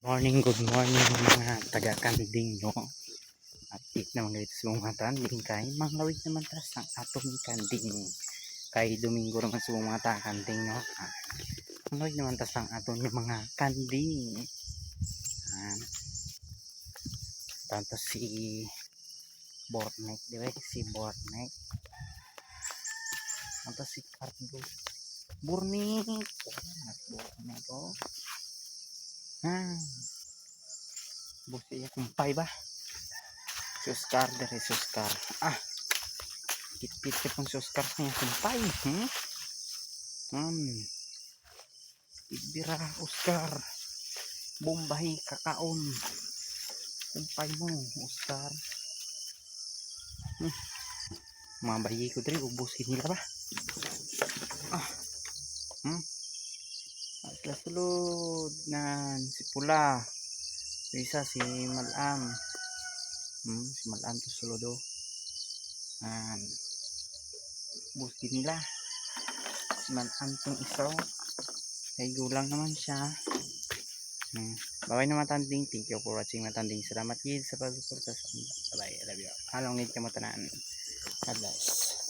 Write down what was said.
Good morning mga taga-kanding, no? Update naman dito sa mga kanding kay manglawig naman tas ang atong kanding. Kay Domingo naman sa mga taga-kanding, no? Manglawig naman tas ang atong mga kanding. Tanto si Bornek, di ba? Si Bornek. Tanto si Cardo. Bornek. Bornek, oh. Busi ya kumpay ba? Si Oscar dari si Oscar. Kit-kit pun si Oscar niya kumpay. Ibira Oscar. Bombahi kakaon. Kumpay mo Oscar. Mga bayi ko diri ubusin nila ba? At sulod na si Pula. Isa si Malam. Si Malam to suludo. Busin nila. Si Malam tong isaw. Kay gulang naman siya. Bye na matanding. Thank you for watching matanding. Salamat gid sa pag-suporta sa kanila. Bye. I love you. Halong need ka mo tanan. God bless.